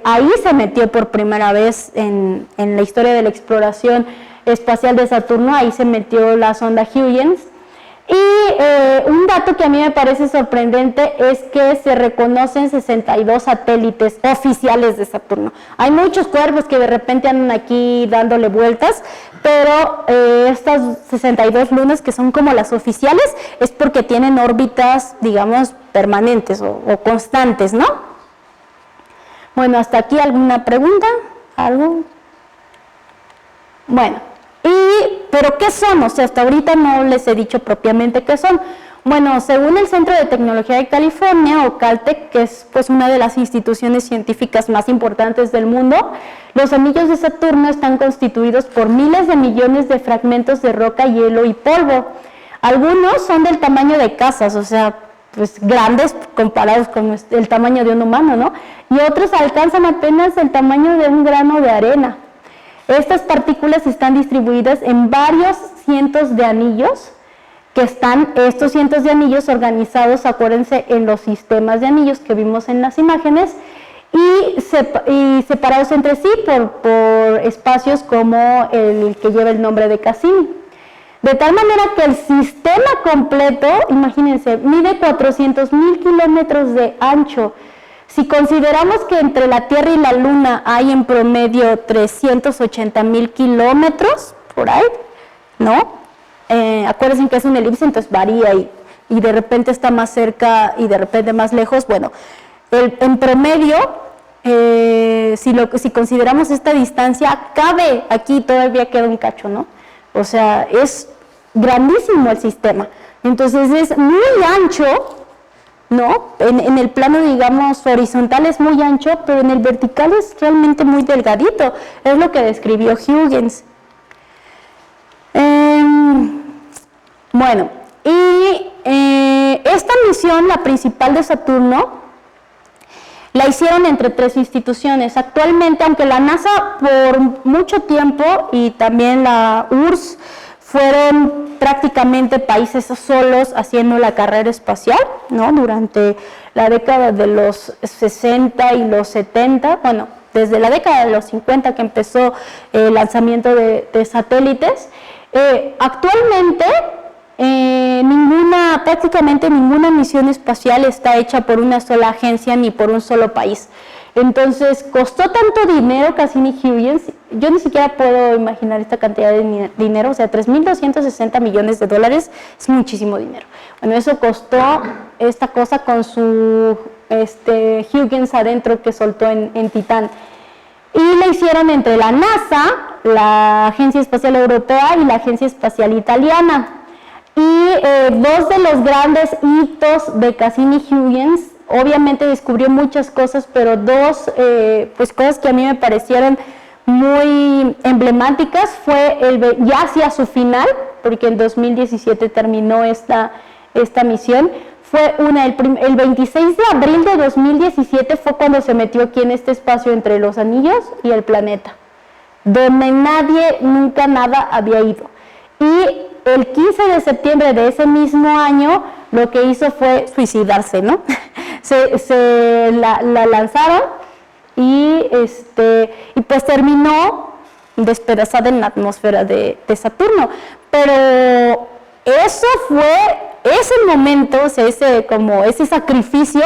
ahí se metió por primera vez en la historia de la exploración espacial de Saturno, ahí se metió la sonda Huygens. Y un dato que a mí me parece sorprendente es que se reconocen 62 satélites oficiales de Saturno. Hay muchos cuervos que de repente andan aquí dándole vueltas, pero estas 62 lunas que son como las oficiales es porque tienen órbitas, digamos, permanentes o constantes, ¿no? Bueno, hasta aquí alguna pregunta, ¿algo? Bueno. ¿Pero qué son? O sea, hasta ahorita no les he dicho propiamente qué son. Bueno, según el Centro de Tecnología de California, o Caltech, que es pues una de las instituciones científicas más importantes del mundo, los anillos de Saturno están constituidos por miles de millones de fragmentos de roca, hielo y polvo. Algunos son del tamaño de casas, o sea, pues grandes comparados con el tamaño de un humano, ¿no? Y otros alcanzan apenas el tamaño de un grano de arena. Estas partículas están distribuidas en varios cientos de anillos, que están estos cientos de anillos organizados, acuérdense, en los sistemas de anillos que vimos en las imágenes, y separados entre sí por espacios como el que lleva el nombre de Cassini. De tal manera que el sistema completo, imagínense, mide 400,000 kilómetros de ancho. Si consideramos que entre la Tierra y la Luna hay en promedio 380,000 kilómetros, por ahí, ¿no? Acuérdense que es una elipse, entonces varía y de repente está más cerca y de repente más lejos. Bueno, en promedio, si consideramos esta distancia, cabe aquí, todavía queda un cacho, ¿no? O sea, es grandísimo el sistema. Entonces es muy ancho, ¿no? En el plano, digamos, horizontal es muy ancho, pero en el vertical es realmente muy delgadito. Es lo que describió Huygens. Bueno, y esta misión, la principal de Saturno, la hicieron entre 3 instituciones. Actualmente, aunque la NASA por mucho tiempo y también la URSS fueron prácticamente países solos haciendo la carrera espacial, ¿no? Durante la década de los 60 y los 70, bueno, desde la década de los 50 que empezó el lanzamiento de satélites, actualmente prácticamente ninguna misión espacial está hecha por una sola agencia ni por un solo país. Entonces, costó tanto dinero Cassini-Huygens, yo ni siquiera puedo imaginar esta cantidad de dinero, o sea, 3.260 millones de dólares es muchísimo dinero. Bueno, eso costó esta cosa con su Huygens adentro que soltó en Titán. Y la hicieron entre la NASA, la Agencia Espacial Europea y la Agencia Espacial Italiana. Y 2 de los grandes hitos de Cassini-Huygens, obviamente descubrió muchas cosas, pero 2 pues cosas que a mí me parecieron muy emblemáticas fue ya hacia su final, porque en 2017 terminó esta misión. Fue el 26 de abril de 2017 fue cuando se metió aquí en este espacio entre los anillos y el planeta, donde nadie, nunca nada había ido. Y el 15 de septiembre de ese mismo año, lo que hizo fue suicidarse, ¿no? la lanzaron y pues terminó despedazada en la atmósfera de Saturno. Pero ese momento, o sea, ese sacrificio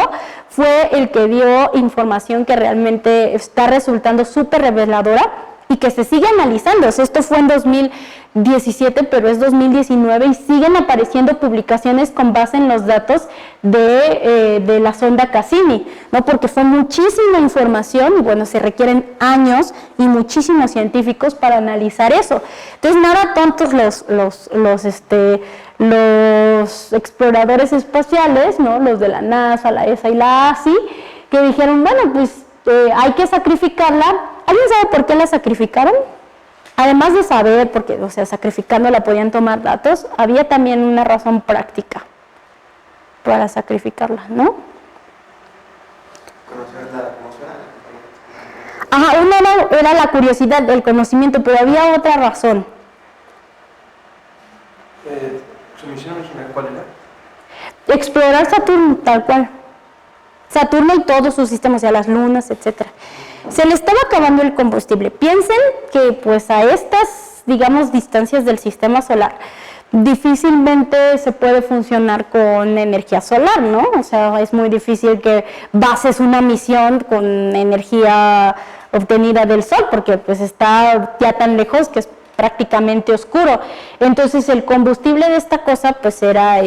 fue el que dio información que realmente está resultando súper reveladora y que se sigue analizando. O sea, esto fue en 2017, pero es 2019 y siguen apareciendo publicaciones con base en los datos de la sonda Cassini, ¿no? Porque fue muchísima información y bueno, se requieren años y muchísimos científicos para analizar eso. Entonces, nada tontos los exploradores espaciales, ¿no? Los de la NASA, la ESA y la ASI, que dijeron, bueno, pues hay que sacrificarla. ¿Alguien sabe por qué la sacrificaron? Además de saber, porque, o sea, sacrificándola podían tomar datos, había también una razón práctica para sacrificarla, ¿no? ¿Conocer la atmósfera? Ajá, una era la curiosidad, el conocimiento, pero había otra razón. ¿Su misión original cuál era? Explorar Saturno, tal cual. Saturno y todos sus sistemas, o sea, las lunas, etc. Se le estaba acabando el combustible. Piensen que pues a estas, digamos, distancias del sistema solar, difícilmente se puede funcionar con energía solar, ¿no? O sea, es muy difícil que bases una misión con energía obtenida del sol, porque pues está ya tan lejos que es prácticamente oscuro. Entonces el combustible de esta cosa pues era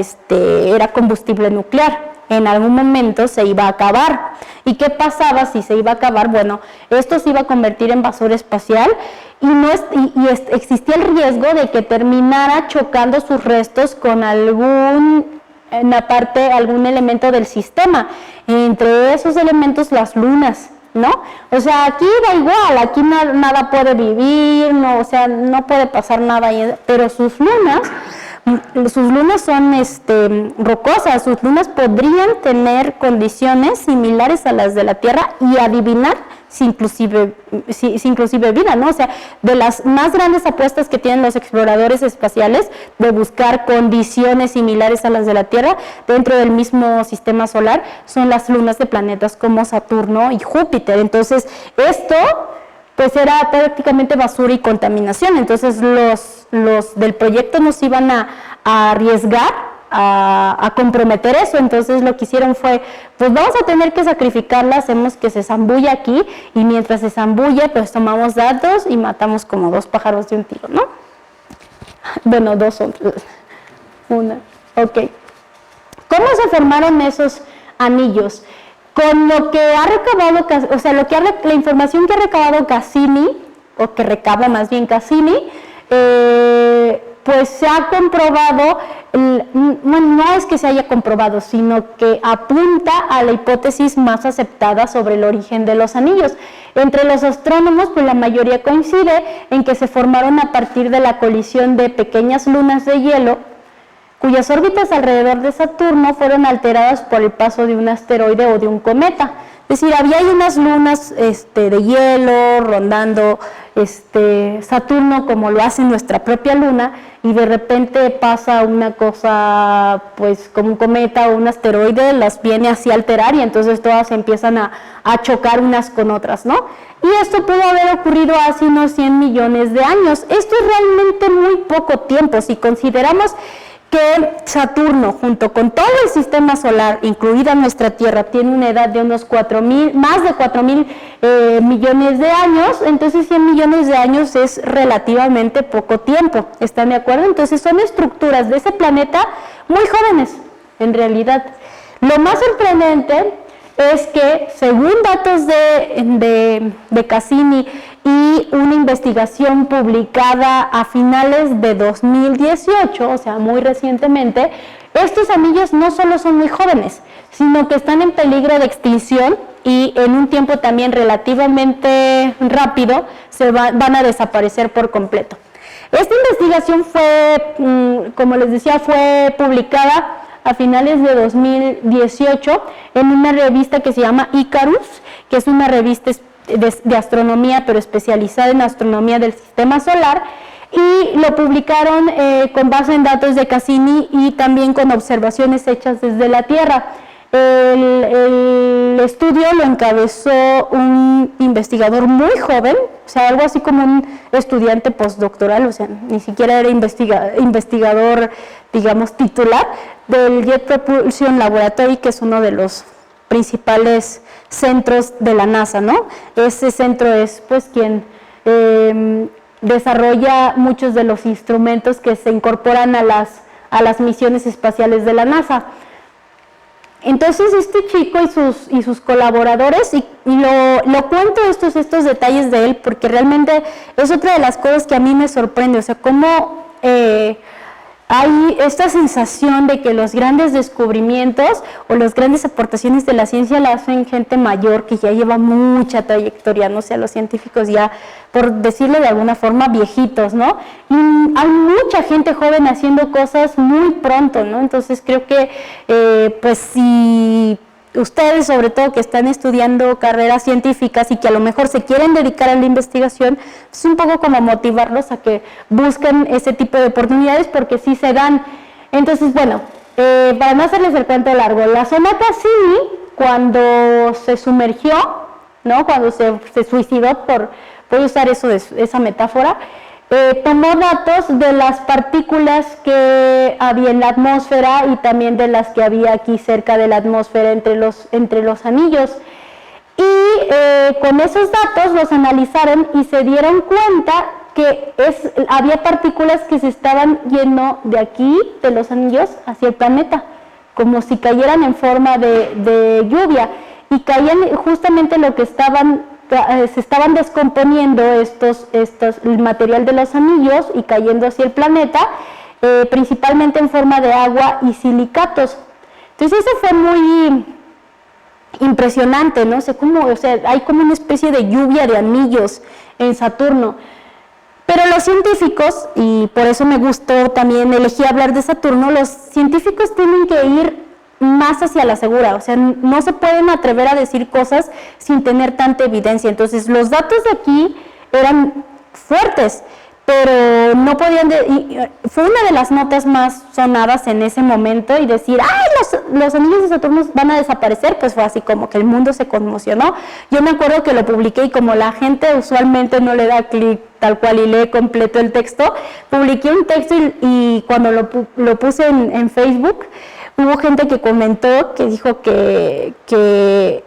combustible nuclear. En algún momento se iba a acabar. ¿Y qué pasaba si se iba a acabar? Bueno, esto se iba a convertir en basura espacial y existía el riesgo de que terminara chocando sus restos con algún elemento del sistema. Entre esos elementos las lunas, ¿no? O sea, aquí da igual, aquí nada puede vivir, no, o sea, no puede pasar nada, pero sus lunas son rocosas, sus lunas podrían tener condiciones similares a las de la Tierra y adivinar si inclusive vida, ¿no? O sea, de las más grandes apuestas que tienen los exploradores espaciales de buscar condiciones similares a las de la Tierra dentro del mismo sistema solar son las lunas de planetas como Saturno y Júpiter. Entonces, esto pues era prácticamente basura y contaminación. Entonces los del proyecto nos iban a arriesgar a comprometer eso. Entonces lo que hicieron fue, pues vamos a tener que sacrificarla, hacemos que se zambulla aquí y mientras se zambulle pues tomamos datos y matamos como 2 pájaros de un tiro, ¿no? Bueno, 2 son una, ok. ¿Cómo se formaron esos anillos? Con lo que ha recabado, o sea, la información que ha recabado Cassini, o que recaba más bien Cassini, pues se ha comprobado, no es que se haya comprobado, sino que apunta a la hipótesis más aceptada sobre el origen de los anillos. Entre los astrónomos, pues la mayoría coincide en que se formaron a partir de la colisión de pequeñas lunas de hielo, cuyas órbitas alrededor de Saturno fueron alteradas por el paso de un asteroide o de un cometa. Es decir, había ahí unas lunas de hielo rondando Saturno como lo hace nuestra propia luna, y de repente pasa una cosa pues como un cometa o un asteroide, las viene así a alterar y entonces todas empiezan a chocar unas con otras, ¿no? Y esto pudo haber ocurrido hace unos 100 millones de años. Esto es realmente muy poco tiempo si consideramos que Saturno, junto con todo el sistema solar, incluida nuestra Tierra, tiene una edad de unos más de 4.000 millones de años. Entonces 100 millones de años es relativamente poco tiempo, ¿están de acuerdo? Entonces son estructuras de ese planeta muy jóvenes, en realidad. Lo más sorprendente es que, según datos de Cassini y una investigación publicada a finales de 2018, o sea, muy recientemente, estos anillos no solo son muy jóvenes, sino que están en peligro de extinción y en un tiempo también relativamente rápido van a desaparecer por completo. Esta investigación fue, como les decía, fue publicada a finales de 2018 en una revista que se llama Icarus, que es una revista de astronomía, pero especializada en astronomía del sistema solar, y lo publicaron con base en datos de Cassini y también con observaciones hechas desde la Tierra. El estudio lo encabezó un investigador muy joven, o sea, algo así como un estudiante postdoctoral, o sea, ni siquiera era investigador, digamos, titular, del Jet Propulsion Laboratory, que es uno de los principales centros de la NASA, ¿no? Ese centro es, pues, quien desarrolla muchos de los instrumentos que se incorporan a las misiones espaciales de la NASA. Entonces este chico y sus colaboradores, y lo cuento estos detalles de él porque realmente es otra de las cosas que a mí me sorprende, o sea, cómo hay esta sensación de que los grandes descubrimientos o las grandes aportaciones de la ciencia la hacen gente mayor que ya lleva mucha trayectoria, no sé, los científicos ya, por decirlo de alguna forma, viejitos, ¿no? Y hay mucha gente joven haciendo cosas muy pronto, ¿no? Entonces creo que, pues si ustedes, sobre todo que están estudiando carreras científicas y que a lo mejor se quieren dedicar a la investigación, es un poco como motivarlos a que busquen ese tipo de oportunidades porque sí se dan. Entonces, bueno, para no hacerles el cuento largo, la sonda Cassini, cuando se sumergió, ¿no? Cuando se suicidó, voy a usar esa metáfora, tomó datos de las partículas que había en la atmósfera y también de las que había aquí cerca de la atmósfera entre los anillos. Y con esos datos los analizaron y se dieron cuenta que había partículas que se estaban yendo de aquí, de los anillos, hacia el planeta, como si cayeran en forma de lluvia, y caían justamente lo que se estaban descomponiendo el material de los anillos y cayendo hacia el planeta, principalmente en forma de agua y silicatos. Entonces eso fue muy impresionante, ¿no? O sea, hay como una especie de lluvia de anillos en Saturno. Pero los científicos, y por eso me gustó también, elegí hablar de Saturno, los científicos tienen que ir más hacia la segura, o sea, no se pueden atrever a decir cosas sin tener tanta evidencia. Entonces los datos de aquí eran fuertes, pero no podían, fue una de las notas más sonadas en ese momento, y decir, ¡ay, los anillos de Saturno van a desaparecer! Pues fue así como que el mundo se conmocionó. Yo me acuerdo que lo publiqué y como la gente usualmente no le da clic tal cual y lee completo el texto, publiqué un texto y cuando lo puse en Facebook, hubo gente que comentó, que dijo que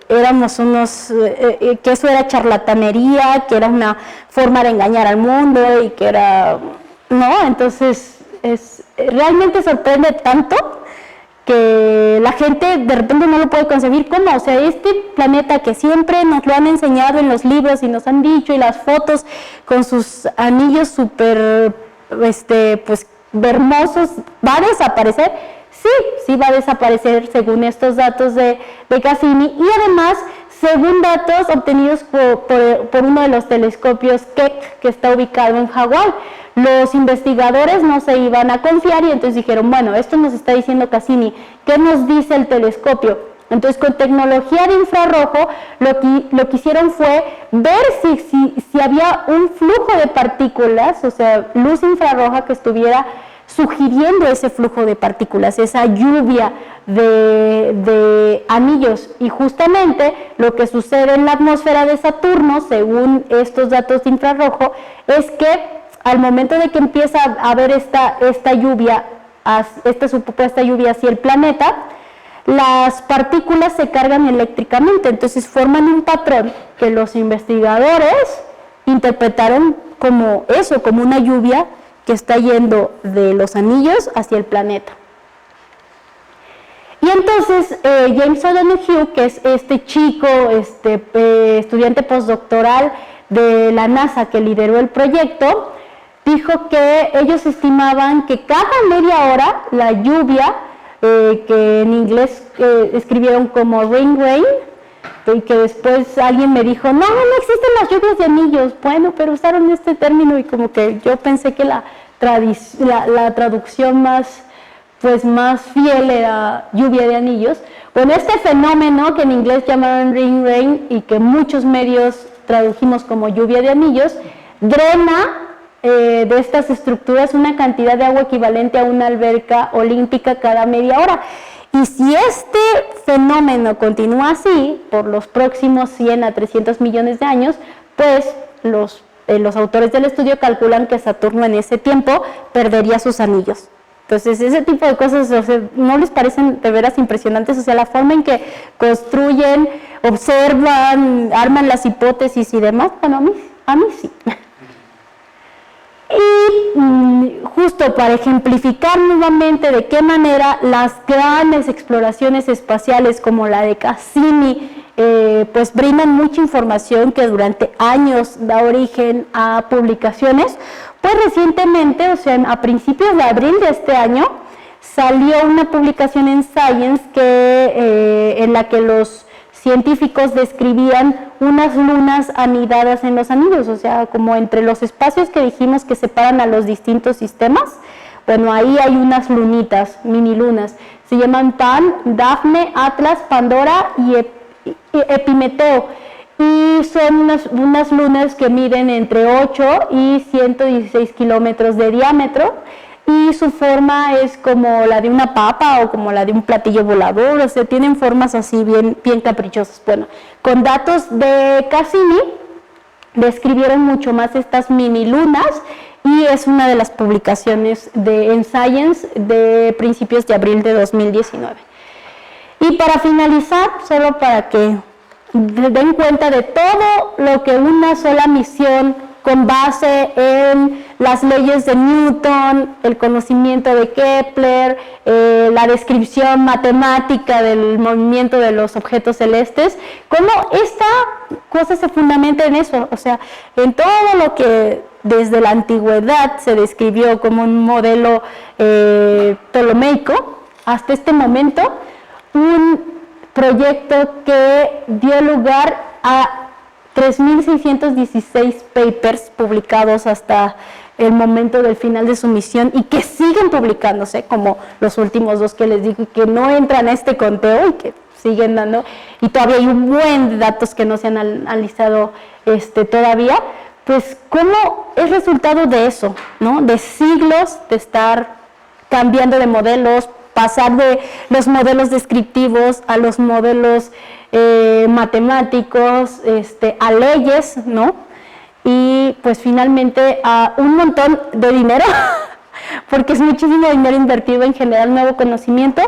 éramos que eso era charlatanería, que era una forma de engañar al mundo y que era, ¿no? Entonces, realmente sorprende tanto que la gente de repente no lo puede concebir. ¿Cómo? O sea, este planeta que siempre nos lo han enseñado en los libros y nos han dicho, y las fotos con sus anillos súper, pues, hermosos, ¿va a desaparecer? Sí va a desaparecer según estos datos de Cassini, y además según datos obtenidos por uno de los telescopios Keck, que está ubicado en Hawái. Los investigadores no se iban a confiar y entonces dijeron, bueno, esto nos está diciendo Cassini, ¿qué nos dice el telescopio? Entonces, con tecnología de infrarrojo, lo que hicieron fue ver si había un flujo de partículas, o sea, luz infrarroja que estuviera sugiriendo ese flujo de partículas, esa lluvia de anillos. Y justamente lo que sucede en la atmósfera de Saturno, según estos datos de infrarrojo, es que al momento de que empieza a haber esta lluvia, esta supuesta lluvia hacia el planeta, las partículas se cargan eléctricamente, entonces forman un patrón que los investigadores interpretaron como eso, como una lluvia que está yendo de los anillos hacia el planeta. Y entonces James O'Donoghue, que es este chico, estudiante postdoctoral de la NASA que lideró el proyecto, dijo que ellos estimaban que cada media hora la lluvia, que en inglés escribieron como rain, y que después alguien me dijo, no existen las lluvias de anillos. Bueno, pero usaron este término y como que yo pensé que la traducción más fiel era lluvia de anillos. Bueno, este fenómeno que en inglés llamaron rain y que muchos medios tradujimos como lluvia de anillos, drena de estas estructuras una cantidad de agua equivalente a una alberca olímpica cada media hora. Y si este fenómeno continúa así por los próximos 100 a 300 millones de años, pues los autores del estudio calculan que Saturno en ese tiempo perdería sus anillos. Entonces, ese tipo de cosas, o sea, ¿no les parecen de veras impresionantes? O sea, la forma en que construyen, observan, arman las hipótesis y demás, bueno, a mí sí. Y justo para ejemplificar nuevamente de qué manera las grandes exploraciones espaciales como la de Cassini pues brindan mucha información que durante años da origen a publicaciones, pues recientemente, o sea, a principios de abril de este año, salió una publicación en Science en la que los científicos describían unas lunas anidadas en los anillos, o sea, como entre los espacios que dijimos que separan a los distintos sistemas. Bueno, ahí hay unas lunitas, mini lunas, se llaman Pan, Dafne, Atlas, Pandora y Epimeteo, y son unas lunas que miden entre 8 y 116 kilómetros de diámetro, y su forma es como la de una papa o como la de un platillo volador, o sea, tienen formas así bien caprichosas. Bueno, con datos de Cassini describieron mucho más estas mini lunas y es una de las publicaciones en Science de principios de abril de 2019. Y para finalizar, solo para que den cuenta de todo lo que una sola misión con base en las leyes de Newton, el conocimiento de Kepler, la descripción matemática del movimiento de los objetos celestes, cómo esta cosa se fundamenta en eso, o sea, en todo lo que desde la antigüedad se describió como un modelo ptolomeico, hasta este momento, un proyecto que dio lugar a 3.616 papers publicados hasta el momento del final de su misión y que siguen publicándose, como los últimos dos que les digo, que no entran a este conteo y que siguen dando, y todavía hay un buen de datos que no se han analizado todavía, pues cómo es resultado de eso, ¿no? De siglos de estar cambiando de modelos, pasar de los modelos descriptivos a los modelos matemáticos, a leyes, ¿no? Y pues finalmente a un montón de dinero, porque es muchísimo dinero invertido en generar nuevo conocimiento,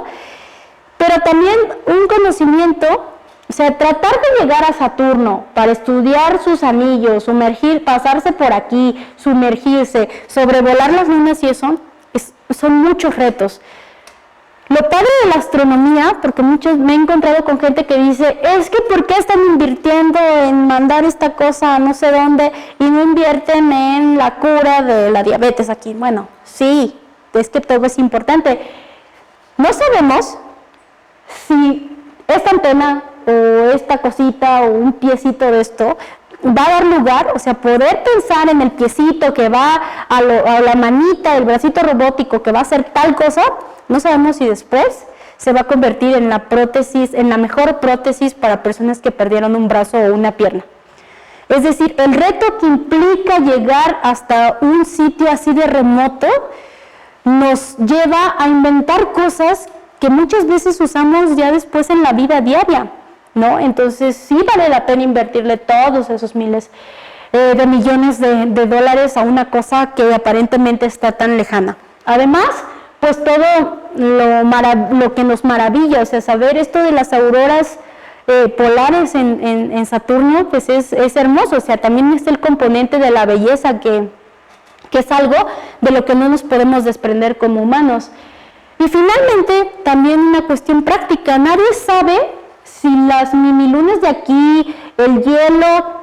pero también un conocimiento, o sea, tratar de llegar a Saturno para estudiar sus anillos, pasarse por aquí, sumergirse, sobrevolar las lunas y eso, son muchos retos. Lo padre de la astronomía, porque me he encontrado con gente que dice, es que ¿por qué están invirtiendo en mandar esta cosa a no sé dónde y no invierten en la cura de la diabetes aquí? Bueno, sí, es que todo es importante. No sabemos si esta antena o esta cosita o un piecito de esto, va a dar lugar, o sea, poder pensar en el piecito que va a la manita, el bracito robótico que va a hacer tal cosa, no sabemos si después se va a convertir en la prótesis, en la mejor prótesis para personas que perdieron un brazo o una pierna. Es decir, el reto que implica llegar hasta un sitio así de remoto nos lleva a inventar cosas que muchas veces usamos ya después en la vida diaria, ¿no? Entonces sí vale la pena invertirle todos esos miles de millones de dólares a una cosa que aparentemente está tan lejana. Además, pues todo lo que nos maravilla, o sea, saber esto de las auroras polares en Saturno, pues es hermoso, o sea, también es el componente de la belleza que es algo de lo que no nos podemos desprender como humanos. Y finalmente, también una cuestión práctica, nadie sabe si las minilunas de aquí, el hielo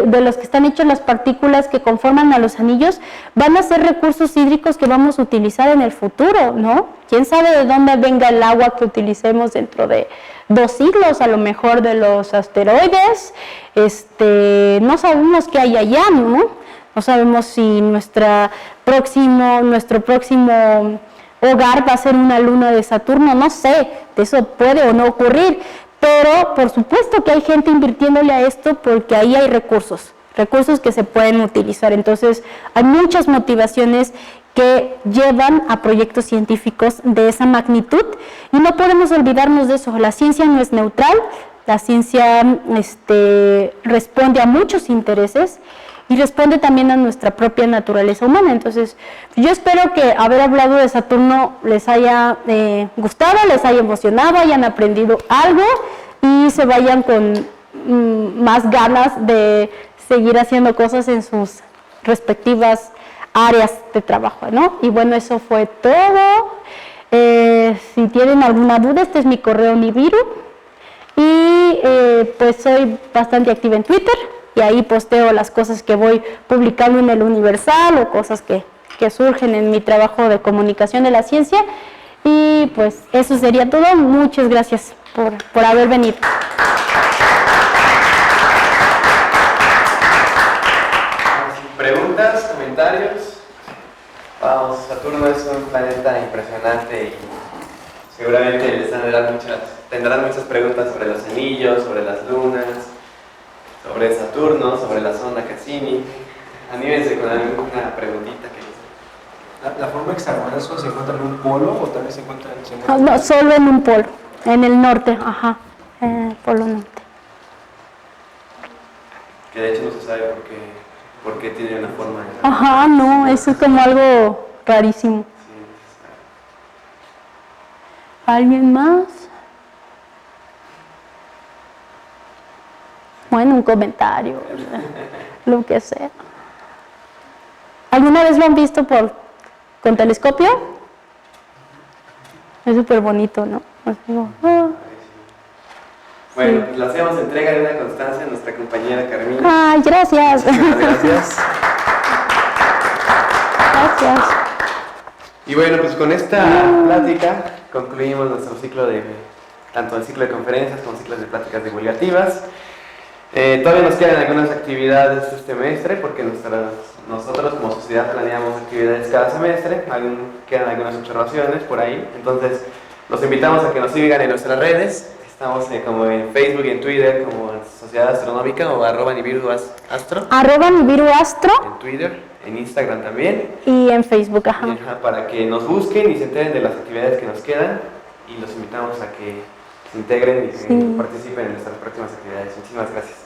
de los que están hechas las partículas que conforman a los anillos, van a ser recursos hídricos que vamos a utilizar en el futuro, ¿no? ¿Quién sabe de dónde venga el agua que utilicemos dentro de 2 siglos, a lo mejor de los asteroides? No sabemos qué hay allá, ¿no? No sabemos si nuestro próximo hogar va a ser una luna de Saturno, no sé, eso puede o no ocurrir, pero por supuesto que hay gente invirtiéndole a esto porque ahí hay recursos que se pueden utilizar. Entonces hay muchas motivaciones que llevan a proyectos científicos de esa magnitud y no podemos olvidarnos de eso. La ciencia no es neutral, la ciencia responde a muchos intereses y responde también a nuestra propia naturaleza humana. Entonces, yo espero que haber hablado de Saturno les haya gustado, les haya emocionado, hayan aprendido algo y se vayan con más ganas de seguir haciendo cosas en sus respectivas áreas de trabajo, ¿no? Y bueno, eso fue todo. Si tienen alguna duda, este es mi correo Nibiru y pues soy bastante activa en Twitter. Y ahí posteo las cosas que voy publicando en el Universal o cosas que surgen en mi trabajo de comunicación de la ciencia. Y pues eso sería todo. Muchas gracias por haber venido. ¿Preguntas? ¿Comentarios? Vamos, Saturno es un planeta impresionante y seguramente les tendrán muchas preguntas sobre los anillos, sobre las lunas, sobre Saturno, sobre la sonda Cassini. Anímense con alguna preguntita que ¿La forma hexagonal solo se encuentra en un polo o también se encuentra en No, solo en un polo, en el norte, ajá, polo norte. Que de hecho no se sabe por qué tiene una forma de... Ajá, no, eso es como algo rarísimo. Sí, ¿Alguien más? Bueno, un comentario, lo que sea. ¿Alguna vez lo han visto con telescopio? Es súper bonito, ¿no? Bueno, le hacemos entrega de una constancia a nuestra compañera Carmina. Ay, gracias. Gracias. Gracias. Y bueno, pues con esta plática concluimos nuestro ciclo tanto el ciclo de conferencias como ciclos de pláticas divulgativas. Todavía nos quedan algunas actividades este semestre porque nosotros como sociedad planeamos actividades cada semestre, quedan algunas observaciones por ahí, entonces los invitamos a que nos sigan en nuestras redes. Estamos como en Facebook y en Twitter como Sociedad Astronómica o @NibiruAstro. @NibiruAstro. En Twitter, en Instagram también. Y en Facebook, ajá. Para que nos busquen y se enteren de las actividades que nos quedan y los invitamos a que se integren y que participen en nuestras próximas actividades. Muchísimas gracias.